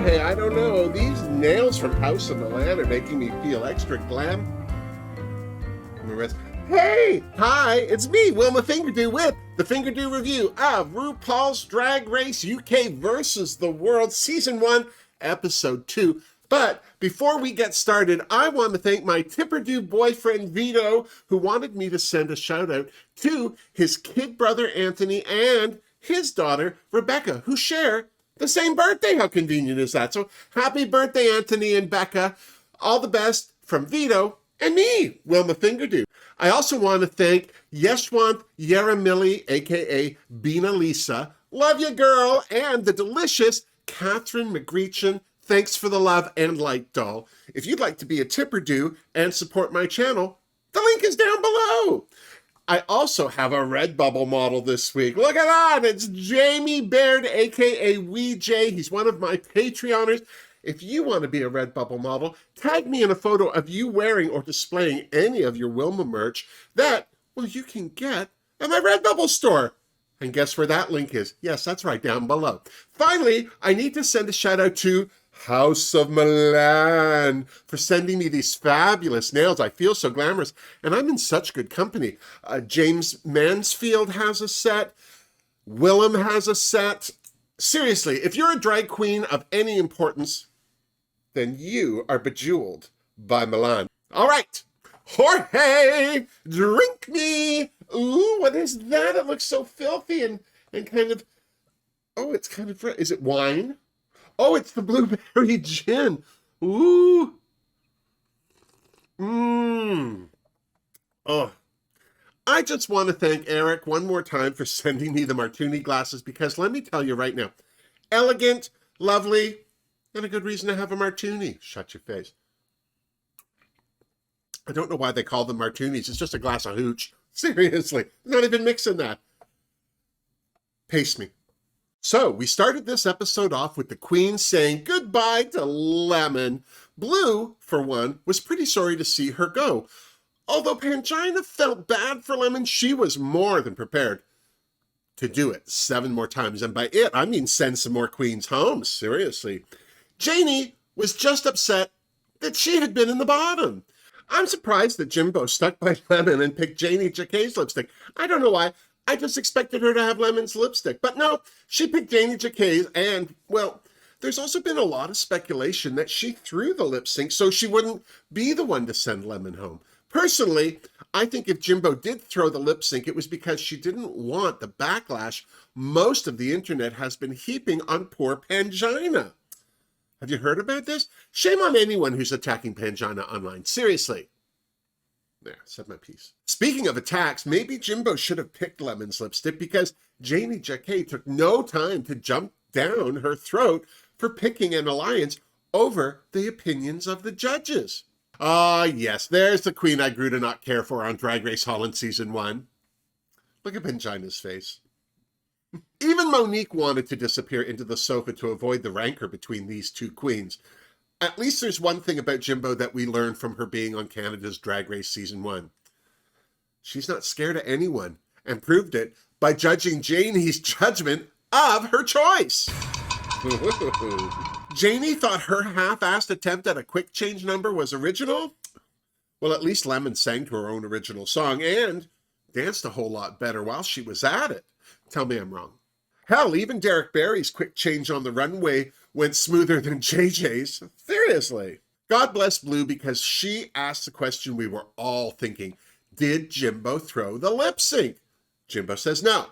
Hey, I don't know. These nails from House of Milan are making me feel extra glam. Hey! Hi, it's me, Wilma Fingerdoo, with the Fingerdoo review of RuPaul's Drag Race UK versus the World Season 1, Episode 2. But before we get started, I want to thank my Tipperdoo boyfriend, Vito, who wanted me to send a shout out to his kid brother, Anthony, and his daughter, Rebecca, who share the same birthday. How convenient is that? So happy birthday, Anthony and Becca. All the best from Vito and me, Wilma Fingerdoo. I also want to thank Yeshwant Yaramili, a.k.a. Bina Lisa, love you, girl, and the delicious Catherine McGreechin. Thanks for the love and like, doll. If you'd like to be a Tipperdoo and support my channel, the link is down below. I also have a Redbubble model this week. Look at that. It's Jamie Baird, a.k.a. Wee J. He's one of my Patreoners. If you want to be a Redbubble model, tag me in a photo of you wearing or displaying any of your Wilma merch that, well, you can get at my Redbubble store. And guess where that link is? Yes, that's right, down below. Finally, I need to send a shout out to House of Milan for sending me these fabulous nails. I feel so glamorous, and I'm in such good company. James Mansfield has a set. Willem has a set. Seriously, if you're a drag queen of any importance, then you are bejeweled by Milan. All right, Jorge, drink me. Ooh, what is that? It looks so filthy and kind of, oh, it's kind of, is it wine? Oh, it's the blueberry gin. Ooh. Oh. I just want to thank Eric one more time for sending me the martini glasses, because let me tell you right now, elegant, lovely, and a good reason to have a martini. Shut your face. I don't know why they call them martinis. It's just a glass of hooch. Seriously, not even mixing that. Pace me. So we started this episode off with the Queen saying goodbye to Lemon. Blue, for one, was pretty sorry to see her go. Although Pangina felt bad for Lemon, she was more than prepared to do it 7 more times. And by it, I mean send some more queens home, seriously. Janie was just upset that she had been in the bottom. I'm surprised that Jimbo stuck by Lemon and picked Janie Jacquet's lipstick. I don't know why. I just expected her to have Lemon's lipstick. But no, she picked Janie Jacquet's, and, well, there's also been a lot of speculation that she threw the lip sync so she wouldn't be the one to send Lemon home. Personally, I think if Jimbo did throw the lip sync, it was because she didn't want the backlash most of the internet has been heaping on poor Pangina. Have you heard about this? Shame on anyone who's attacking Pangina online. Seriously. There, said my piece. Speaking of attacks, maybe Jimbo should have picked Lemon's lipstick, because Janie Jacquet took no time to jump down her throat for picking an alliance over the opinions of the judges. Ah, yes, there's the queen I grew to not care for on Drag Race Holland Season 1. Look at Pangina's face. Even Monique wanted to disappear into the sofa to avoid the rancor between these two queens. At least there's one thing about Jimbo that we learned from her being on Canada's Drag Race Season 1. She's not scared of anyone, and proved it by judging Janie's judgment of her choice. Janie thought her half-assed attempt at a quick change number was original. Well, at least Lemon sang to her own original song and danced a whole lot better while she was at it. Tell me I'm wrong. Hell, even Derek Barry's quick change on the runway went smoother than JJ's. Seriously. God bless Blue, because she asked the question we were all thinking. Did Jimbo throw the lip sync? Jimbo says no.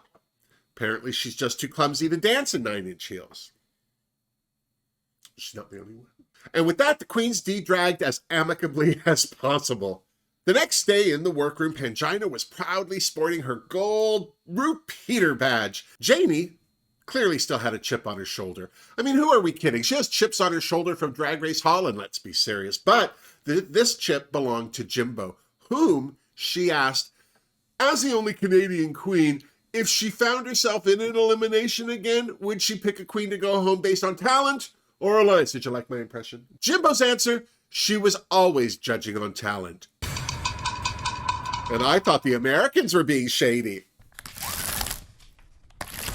Apparently she's just too clumsy to dance in 9-inch heels. She's not the only one. And with that, the queens de-dragged as amicably as possible. The next day in the workroom, Pangina was proudly sporting her gold Repeater badge. Janie clearly still had a chip on her shoulder. I mean, who are we kidding? She has chips on her shoulder from Drag Race Holland, let's be serious. But this chip belonged to Jimbo, whom she asked, as the only Canadian queen, if she found herself in an elimination again, would she pick a queen to go home based on talent or alliance? Did you like my impression? Jimbo's answer, she was always judging on talent. And I thought the Americans were being shady.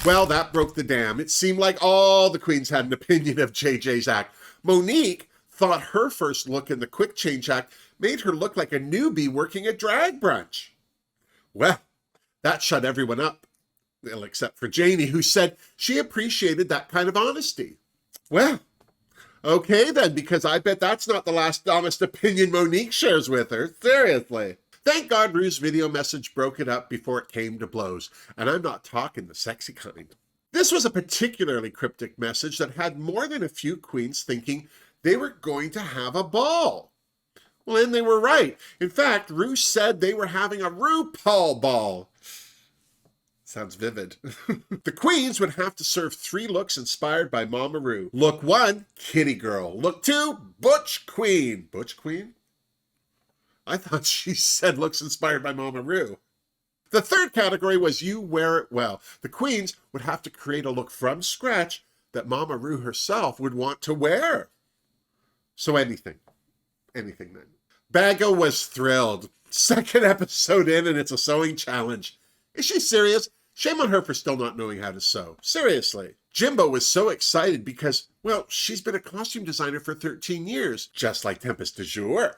Well, that broke the dam. It seemed like all the queens had an opinion of JJ's act. Monique thought her first look in the quick change act made her look like a newbie working a drag brunch. Well, that shut everyone up, well, except for Janie, who said she appreciated that kind of honesty. Well, okay then, because I bet that's not the last honest opinion Monique shares with her. Seriously. Thank God Rue's video message broke it up before it came to blows, and I'm not talking the sexy kind. This was a particularly cryptic message that had more than a few queens thinking they were going to have a ball. Well, and they were right. In fact, Rue said they were having a RuPaul ball. Sounds vivid. The queens would have to serve 3 looks inspired by Mama Rue. Look 1, Kitty Girl. Look 2, Butch Queen. Butch Queen? I thought she said looks inspired by Mama Rue. The third category was You Wear It Well. The queens would have to create a look from scratch that Mama Rue herself would want to wear. So anything then. Baga was thrilled. 2nd episode in and it's a sewing challenge. Is she serious? Shame on her for still not knowing how to sew. Seriously. Jimbo was so excited because, well, she's been a costume designer for 13 years, just like Tempest du Jour.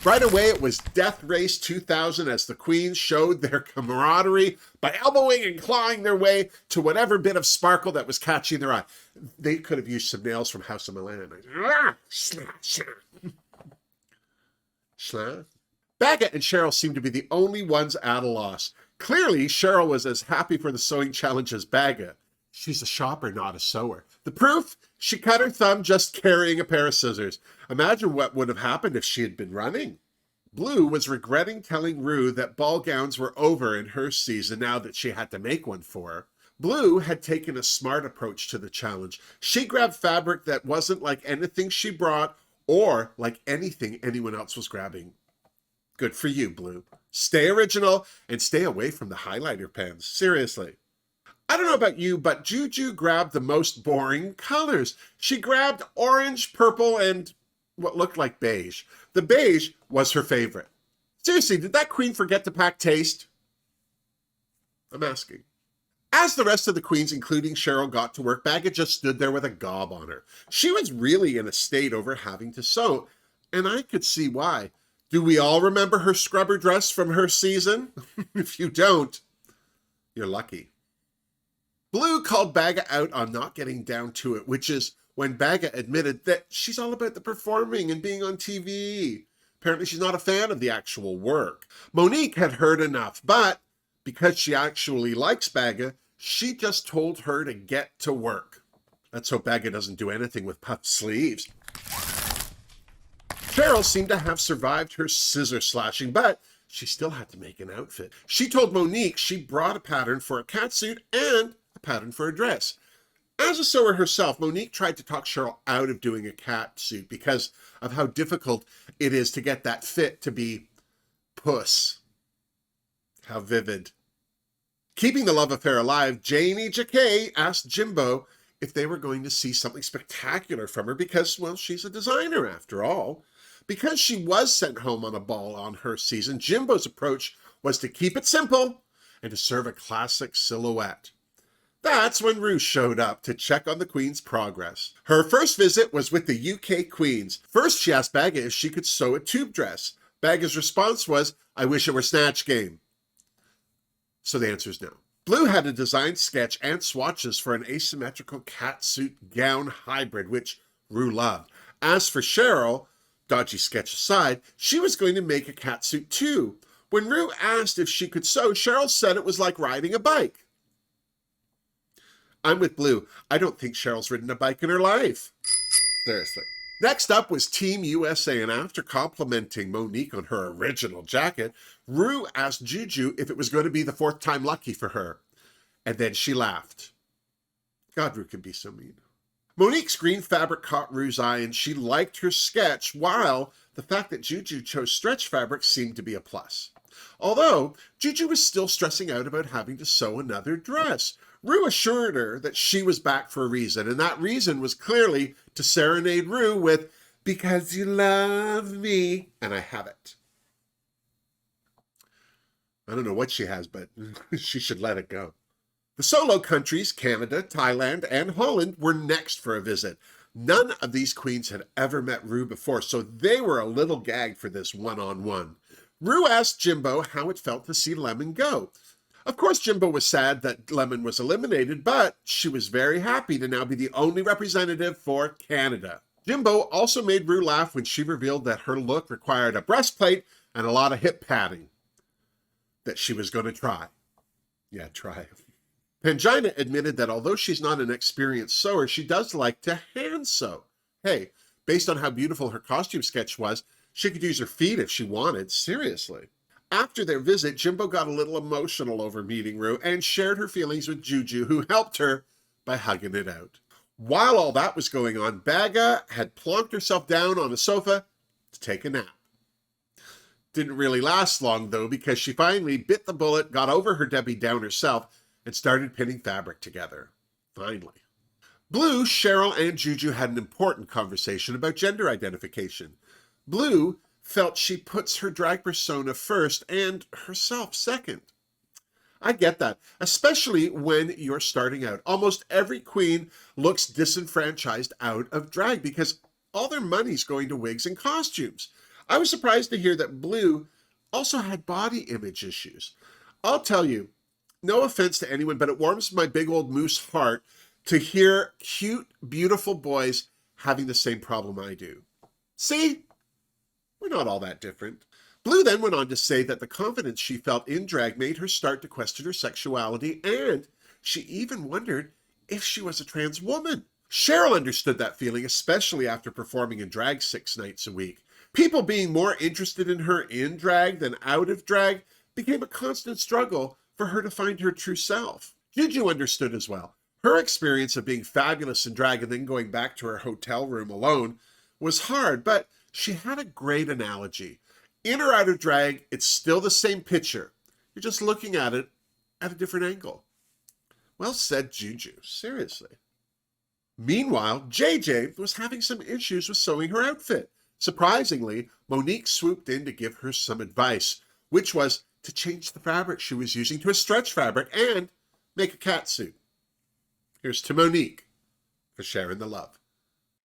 Right away, it was Death Race 2000 as the queens showed their camaraderie by elbowing and clawing their way to whatever bit of sparkle that was catching their eye. They could have used some nails from House of Milan. Baga and Cheryl seemed to be the only ones at a loss. Clearly, Cheryl was as happy for the sewing challenge as Baga. She's a shopper, not a sewer. The proof? She cut her thumb just carrying a pair of scissors. Imagine what would have happened if she had been running. Blue was regretting telling Rue that ball gowns were over in her season now that she had to make one for her. Blue had taken a smart approach to the challenge. She grabbed fabric that wasn't like anything she brought or like anything anyone else was grabbing. Good for you, Blue. Stay original and stay away from the highlighter pens. Seriously. I don't know about you, but Juju grabbed the most boring colors. She grabbed orange, purple, and what looked like beige. The beige was her favorite. Seriously, did that queen forget to pack taste? I'm asking. As the rest of the queens, including Cheryl, got to work, Baga just stood there with a gob on her. She was really in a state over having to sew, and I could see why. Do we all remember her scrubber dress from her season? If you don't, you're lucky. Blue called Baga out on not getting down to it, which is when Baga admitted that she's all about the performing and being on TV. Apparently she's not a fan of the actual work. Monique had heard enough, but because she actually likes Baga, she just told her to get to work. Let's hope Baga doesn't do anything with puffed sleeves. Cheryl seemed to have survived her scissor slashing, but she still had to make an outfit. She told Monique she brought a pattern for a catsuit and a pattern for a dress. As a sewer herself, Monique tried to talk Cheryl out of doing a catsuit because of how difficult it is to get that fit to be puss. How vivid. Keeping the love affair alive, Janie Jacquet asked Jimbo if they were going to see something spectacular from her because, well, she's a designer after all. Because she was sent home on a ball on her season, Jimbo's approach was to keep it simple and to serve a classic silhouette. That's when Rue showed up to check on the Queen's progress. Her first visit was with the UK Queens. First, she asked Baga if she could sew a tube dress. Baga's response was, "I wish it were Snatch Game." So the answer is no. Blue had a design sketch and swatches for an asymmetrical catsuit gown hybrid, which Rue loved. As for Cheryl, dodgy sketch aside, she was going to make a catsuit too. When Rue asked if she could sew, Cheryl said it was like riding a bike. I'm with Blue. I don't think Cheryl's ridden a bike in her life. Seriously. Next up was Team USA, and after complimenting Monique on her original jacket, Rue asked Juju if it was going to be the 4th time lucky for her. And then she laughed. God, Rue can be so mean. Monique's green fabric caught Rue's eye, and she liked her sketch, while the fact that Juju chose stretch fabric seemed to be a plus. Although, Juju was still stressing out about having to sew another dress. Rue assured her that she was back for a reason, and that reason was clearly to serenade Rue with, "Because you love me," and I have it. I don't know what she has, but she should let it go. The solo countries, Canada, Thailand, and Holland, were next for a visit. None of these queens had ever met Ru before, so they were a little gagged for this one-on-one. Ru asked Jimbo how it felt to see Lemon go. Of course, Jimbo was sad that Lemon was eliminated, but she was very happy to now be the only representative for Canada. Jimbo also made Ru laugh when she revealed that her look required a breastplate and a lot of hip padding. That she was going to try. Yeah, try. Pangina admitted that although she's not an experienced sewer, she does like to hand sew. Hey, based on how beautiful her costume sketch was, she could use her feet if she wanted, seriously. After their visit, Jimbo got a little emotional over meeting Ru and shared her feelings with Juju, who helped her by hugging it out. While all that was going on, Baga had plonked herself down on a sofa to take a nap. Didn't really last long, though, because she finally bit the bullet, got over her Debbie Downer self, and started pinning fabric together. Finally. Blue, Cheryl, and Juju had an important conversation about gender identification. Blue felt she puts her drag persona first and herself second. I get that, especially when you're starting out. Almost every queen looks disenfranchised out of drag because all their money's going to wigs and costumes. I was surprised to hear that Blue also had body image issues. I'll tell you, no offense to anyone, but it warms my big old moose heart to hear cute, beautiful boys having the same problem I do. See? We're not all that different. Blue then went on to say that the confidence she felt in drag made her start to question her sexuality, and she even wondered if she was a trans woman. Cheryl understood that feeling, especially after performing in drag 6 nights a week. People being more interested in her in drag than out of drag became a constant struggle for her to find her true self. Juju understood as well. Her experience of being fabulous in drag and then going back to her hotel room alone was hard, but she had a great analogy. In or out of drag, it's still the same picture. You're just looking at it at a different angle. Well said, Juju. Seriously. Meanwhile, JJ was having some issues with sewing her outfit. Surprisingly, Monique swooped in to give her some advice, which was to change the fabric she was using to a stretch fabric and make a catsuit. Here's to Monique for sharing the love.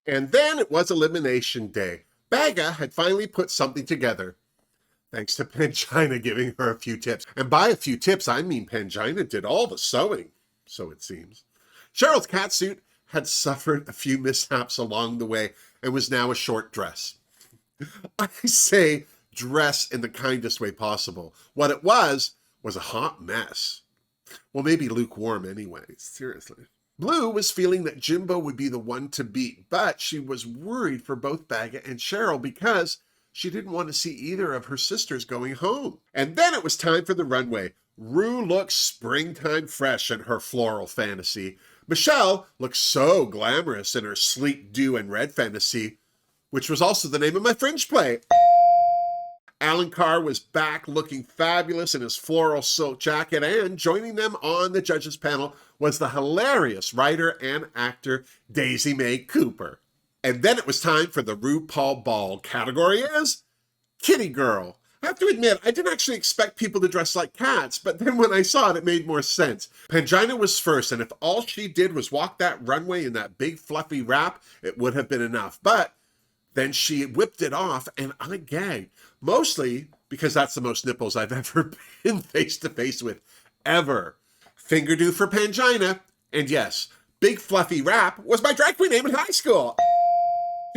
And then it was Elimination Day. Baga had finally put something together, thanks to Pangina giving her a few tips. And by a few tips, I mean Pangina did all the sewing, so it seems. Cheryl's catsuit had suffered a few mishaps along the way and was now a short dress. I say dress in the kindest way possible. What it was a hot mess. Well, maybe lukewarm anyway, seriously. Blue was feeling that Jimbo would be the one to beat, but she was worried for both Baga and Cheryl because she didn't want to see either of her sisters going home. And then it was time for the runway. Ru looked springtime fresh in her floral fantasy. Michelle looked so glamorous in her sleek dew and red fantasy, which was also the name of my fringe play. Alan Carr was back looking fabulous in his floral silk jacket, and joining them on the judges panel was the hilarious writer and actor Daisy Mae Cooper. And then it was time for the RuPaul Ball. Category is Kitty Girl. I have to admit, I didn't actually expect people to dress like cats, but then when I saw it, it made more sense. Pangina was first, and if all she did was walk that runway in that big fluffy wrap, it would have been enough. But then she whipped it off, and I gagged. Mostly because that's the most nipples I've ever been face-to-face with, ever. Fingerdoo for Pangina. And yes, big fluffy wrap was my drag queen name in high school.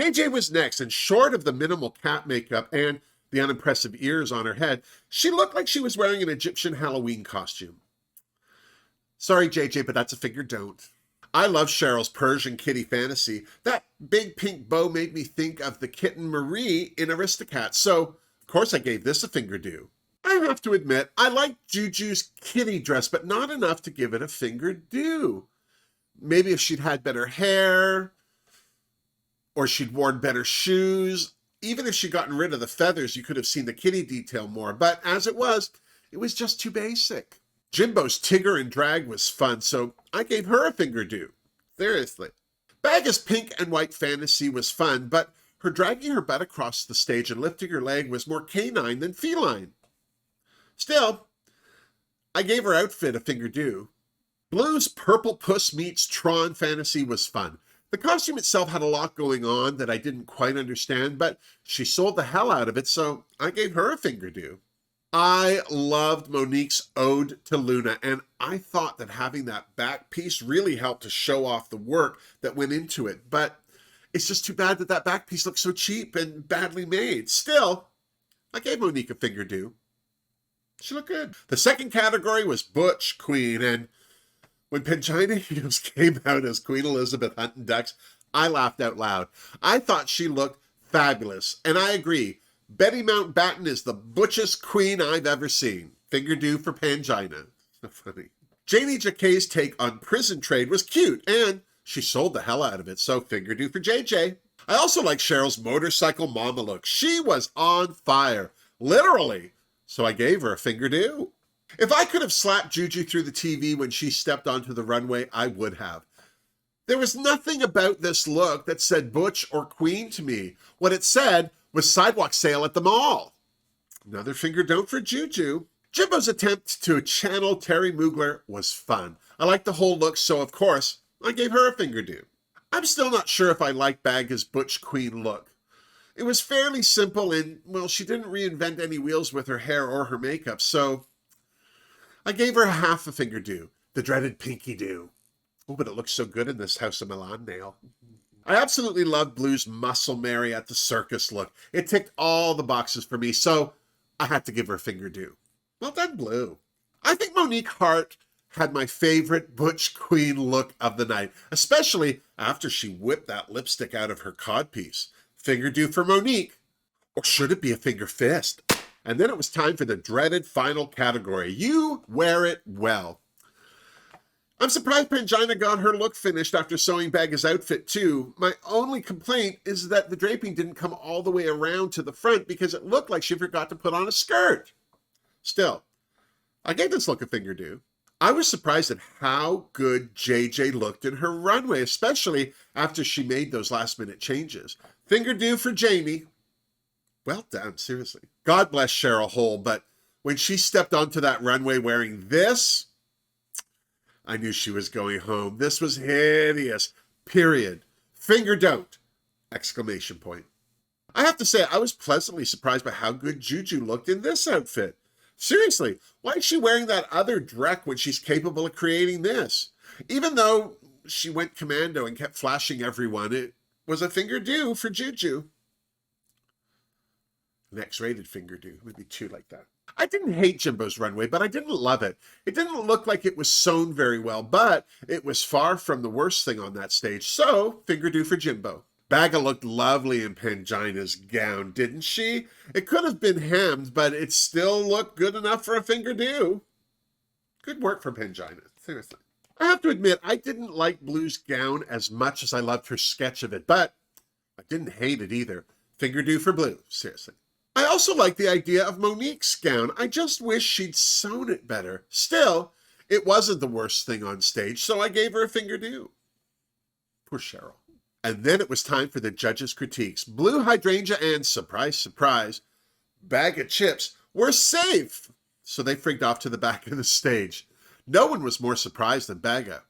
JJ was next, and short of the minimal cat makeup and the unimpressive ears on her head, she looked like she was wearing an Egyptian Halloween costume. Sorry, JJ, but that's a figure don't. I love Cheryl's Persian kitty fantasy. That big pink bow made me think of the kitten Marie in Aristocats, so of course I gave this a Fingerdoo. I have to admit, I like Juju's kitty dress, but not enough to give it a Fingerdoo. Maybe if she'd had better hair, or she'd worn better shoes. Even if she'd gotten rid of the feathers, you could have seen the kitty detail more, but as it was just too basic. Jimbo's Tigger in drag was fun, so I gave her a Fingerdoo. Seriously. Baga's pink and white fantasy was fun, but her dragging her butt across the stage and lifting her leg was more canine than feline. Still, I gave her outfit a Fingerdoo. Blue's Purple Puss Meets Tron fantasy was fun. The costume itself had a lot going on that I didn't quite understand, but she sold the hell out of it, so I gave her a Fingerdoo. I loved Monique's Ode to Luna, and I thought that having that back piece really helped to show off the work that went into it, but it's just too bad that that back piece looks so cheap and badly made. Still, I gave Monique a Fingerdoo. She looked good. The second category was Butch Queen, and when Pangina Hughes came out as Queen Elizabeth hunting ducks, I laughed out loud. I thought she looked fabulous, and I agree. Betty Mountbatten is the butchest queen I've ever seen. Fingerdoo for Pangina. So funny. Janie Jacquet's take on prison trade was cute, and she sold the hell out of it, so Fingerdoo for JJ. I also like Cheryl's motorcycle mama look. She was on fire, literally, so I gave her a Fingerdoo. If I could have slapped Juju through the TV when she stepped onto the runway, I would have. There was nothing about this look that said Butch or Queen to me. What it said was sidewalk sale at the mall. Another Fingerdoo for Juju. Jimbo's attempt to channel Terry Mugler was fun. I liked the whole look, so of course, I gave her a Fingerdoo. I'm still not sure if I like Bagga's Butch Queen look. It was fairly simple and, well, she didn't reinvent any wheels with her hair or her makeup, so I gave her half a Fingerdoo, the dreaded Pinky Doo. Oh, but it looks so good in this House of Milan nail. I absolutely loved Blue's Muscle Mary at the circus look. It ticked all the boxes for me, so I had to give her a Fingerdoo. Well done, Blue. I think Monique Hart had my favorite Butch Queen look of the night, especially after she whipped that lipstick out of her codpiece. Fingerdoo for Monique. Or should it be a finger fist? And then it was time for the dreaded final category. You wear it well. I'm surprised Pangina got her look finished after sewing Bagga's outfit too. My only complaint is that the draping didn't come all the way around to the front because it looked like she forgot to put on a skirt. Still, I gave this look a Fingerdoo. I was surprised at how good JJ looked in her runway, especially after she made those last-minute changes. Fingerdoo for Jamie. Well done, seriously. God bless Cheryl Hole, but when she stepped onto that runway wearing this, I knew she was going home. This was hideous. Period. Fingerdoo! Exclamation point. I have to say, I was pleasantly surprised by how good Juju looked in this outfit. Seriously, why is she wearing that other dreck when she's capable of creating this? Even though she went commando and kept flashing everyone, it was a Fingerdoo for Juju. An X-rated Fingerdoo. Maybe two like that. I didn't hate Jimbo's runway, but I didn't love it. It didn't look like it was sewn very well, but it was far from the worst thing on that stage. So, Fingerdoo for Jimbo. Bagga looked lovely in Pangina's gown, didn't she? It could have been hemmed, but it still looked good enough for a Fingerdoo. Good work for Pangina, seriously. I have to admit, I didn't like Blue's gown as much as I loved her sketch of it, but I didn't hate it either. Fingerdoo for Blue, seriously. I also like the idea of Monique's gown. I just wish she'd sewn it better. Still, it wasn't the worst thing on stage, so I gave her a Fingerdoo. Poor Cheryl. And then it was time for the judges' critiques. Blue Hydrangea and, surprise, surprise, Bag of Chips were safe. So they frigged off to the back of the stage. No one was more surprised than Bagga.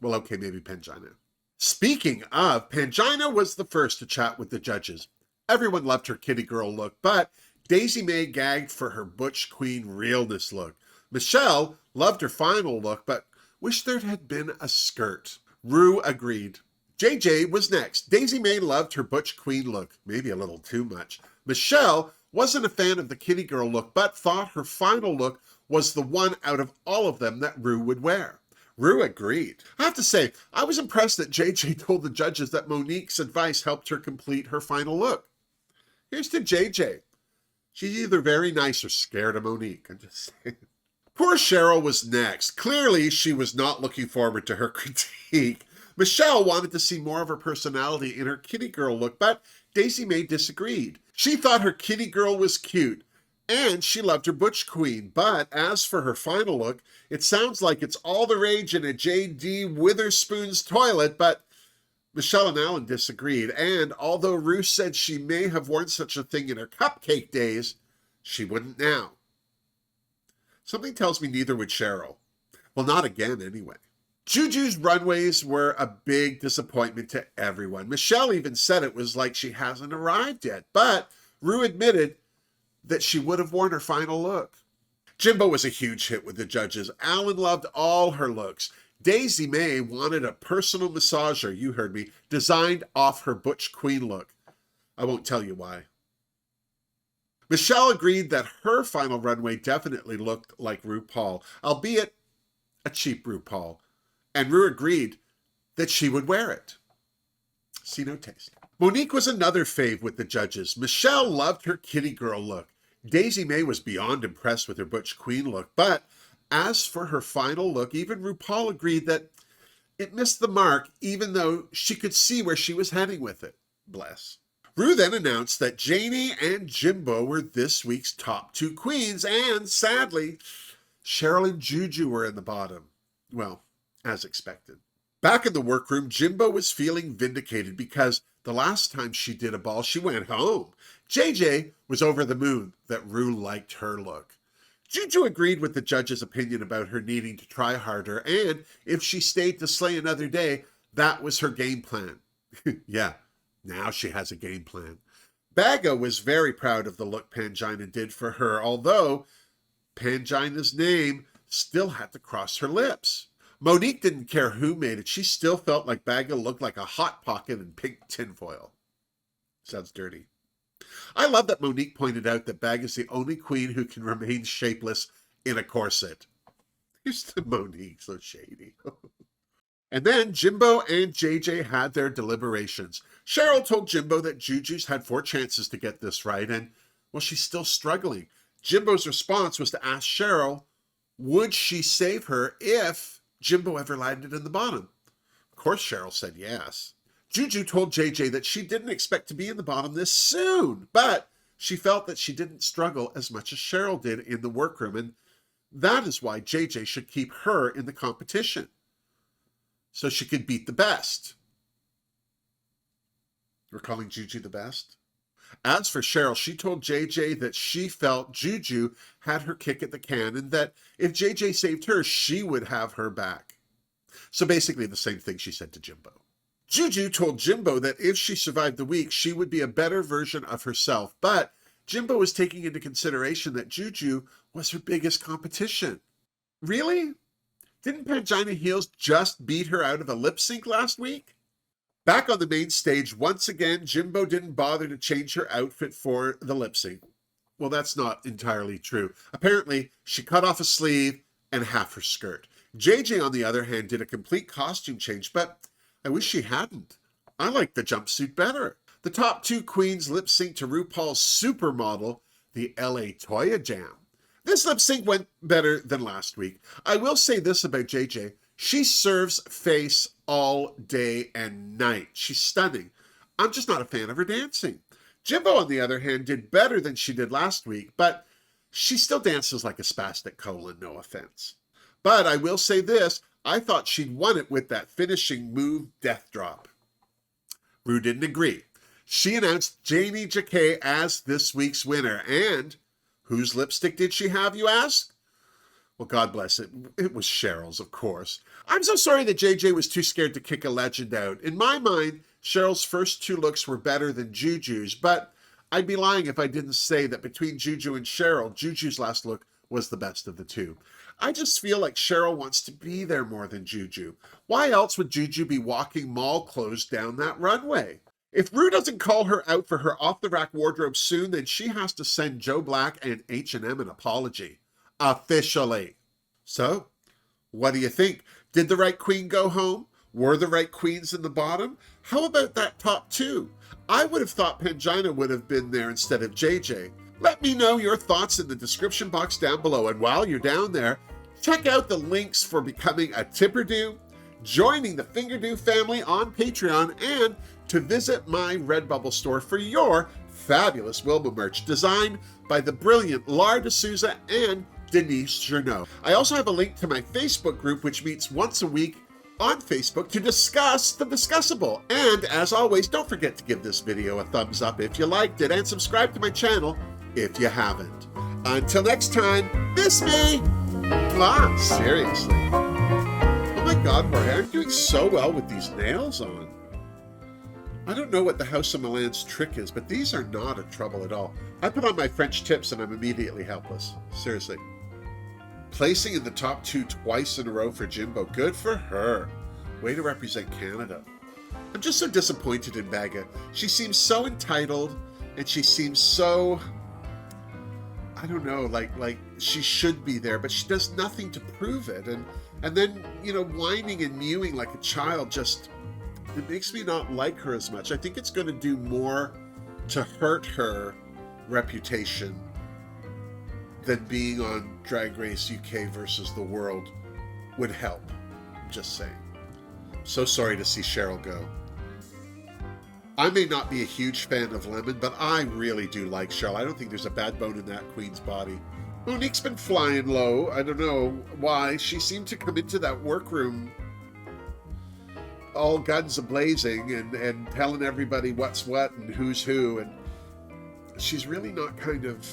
Well, okay, maybe Pangina. Speaking of, Pangina was the first to chat with the judges. Everyone loved her kitty girl look, but Daisy Mae gagged for her Butch Queen realness look. Michelle loved her final look, but wished there had been a skirt. Rue agreed. JJ was next. Daisy Mae loved her Butch Queen look, maybe a little too much. Michelle wasn't a fan of the kitty girl look, but thought her final look was the one out of all of them that Rue would wear. Rue agreed. I have to say, I was impressed that JJ told the judges that Monique's advice helped her complete her final look. Here's to JJ. She's either very nice or scared of Monique. I'm just saying. Poor Cheryl was next. Clearly, she was not looking forward to her critique. Michelle wanted to see more of her personality in her kitty girl look, but Daisy Mae disagreed. She thought her kitty girl was cute, and she loved her Butch Queen. But as for her final look, it sounds like it's all the rage in a J.D. Witherspoon's toilet, but Michelle and Alan disagreed, and although Ruth said she may have worn such a thing in her cupcake days, she wouldn't now. Something tells me neither would Cheryl. Well, not again anyway. Juju's runways were a big disappointment to everyone. Michelle even said it was like she hasn't arrived yet, but Ru admitted that she would have worn her final look. Jimbo was a huge hit with the judges. Alan loved all her looks. Daisy May wanted a personal massager, you heard me, designed off her Butch Queen look. I won't tell you why. Michelle agreed that her final runway definitely looked like RuPaul, albeit a cheap RuPaul. And Ru agreed that she would wear it. See no taste. Monique was another fave with the judges. Michelle loved her kitty girl look. Daisy May was beyond impressed with her Butch Queen look, but as for her final look, even RuPaul agreed that it missed the mark, even though she could see where she was heading with it. Bless. Ru then announced that Janie and Jimbo were this week's top two queens, and sadly, Cheryl and Juju were in the bottom. Well, as expected. Back in the workroom, Jimbo was feeling vindicated because the last time she did a ball, she went home. JJ was over the moon that Ru liked her look. Juju agreed with the judge's opinion about her needing to try harder, and if she stayed to slay another day, that was her game plan. Yeah, now she has a game plan. Baga was very proud of the look Pangina did for her, although Pangina's name still had to cross her lips. Monique didn't care who made it. She still felt like Baga looked like a Hot Pocket in pink tinfoil. Sounds dirty. I love that Monique pointed out that Baga's the only queen who can remain shapeless in a corset. Here's the Monique, so shady. And then Jimbo and JJ had their deliberations. Cheryl told Jimbo that Juju's had 4 chances to get this right, and, well, she's still struggling. Jimbo's response was to ask Cheryl, would she save her if Jimbo ever landed in the bottom? Of course, Cheryl said yes. Juju told JJ that she didn't expect to be in the bottom this soon, but she felt that she didn't struggle as much as Cheryl did in the workroom, and that is why JJ should keep her in the competition, so she could beat the best. We're calling Juju the best? As for Cheryl, she told JJ that she felt Juju had her kick at the can and that if JJ saved her, she would have her back. So basically the same thing she said to Jimbo. Juju told Jimbo that if she survived the week, she would be a better version of herself, but Jimbo was taking into consideration that Juju was her biggest competition. Really? Didn't Pangina Heels just beat her out of a lip sync last week? Back on the main stage, once again, Jimbo didn't bother to change her outfit for the lip sync. Well, that's not entirely true. Apparently, she cut off a sleeve and half her skirt. JJ, on the other hand, did a complete costume change, but I wish she hadn't. I like the jumpsuit better. The top 2 queens lip sync to RuPaul's supermodel, the LA Toya Jam. This lip sync went better than last week. I will say this about JJ. She serves face all day and night. She's stunning. I'm just not a fan of her dancing. Jimbo, on the other hand, did better than she did last week, but she still dances like a spastic colon, no offense. But I will say this, I thought she'd won it with that finishing move, Death Drop. Ru didn't agree. She announced Janie Jacquet as this week's winner, and whose lipstick did she have, you ask? Well, God bless it. It was Cheryl's, of course. I'm so sorry that JJ was too scared to kick a legend out. In my mind, Cheryl's first 2 looks were better than Juju's, but I'd be lying if I didn't say that between Juju and Cheryl, Juju's last look was the best of the 2. I just feel like Cheryl wants to be there more than Juju. Why else would Juju be walking mall clothes down that runway? If Ru doesn't call her out for her off-the-rack wardrobe soon, then she has to send Joe Black and H&M an apology. Officially. So, what do you think? Did the right queen go home? Were the right queens in the bottom? How about that top 2? I would have thought Pangina would have been there instead of JJ. Let me know your thoughts in the description box down below. And while you're down there, check out the links for becoming a Tipperdoo, joining the Fingerdoo family on Patreon, and to visit my Redbubble store for your fabulous Wilma merch designed by the brilliant Lar D'Souza and Denise Journeau. I also have a link to my Facebook group, which meets once a week on Facebook to discuss the discussable. And as always, don't forget to give this video a thumbs up if you liked it and subscribe to my channel if you haven't. Until next time, miss me. Ah, seriously. Oh my God, Jorge, I'm doing so well with these nails on. I don't know what the House of Milan's trick is, but these are not a trouble at all. I put on my French tips and I'm immediately helpless. Seriously. Placing in the top 2 twice in a row for Jimbo. Good for her. Way to represent Canada. I'm just so disappointed in Baga. She seems so entitled and she seems so, I don't know, like she should be there, but she does nothing to prove it. And then, you know, whining and mewing like a child just, it makes me not like her as much. I think it's going to do more to hurt her reputation than being on Drag Race UK versus the World would help. I'm just saying. So sorry to see Cheryl go. I may not be a huge fan of Lemon, but I really do like Cheryl. I don't think there's a bad bone in that queen's body. Monique's been flying low. I don't know why. She seemed to come into that workroom all guns a-blazing and telling everybody what's what and who's who, and she's really not kind of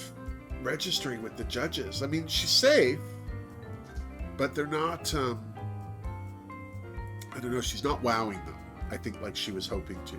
registering with the judges. I mean, she's safe, but they're not, I don't know, she's not wowing them, I think, like she was hoping to.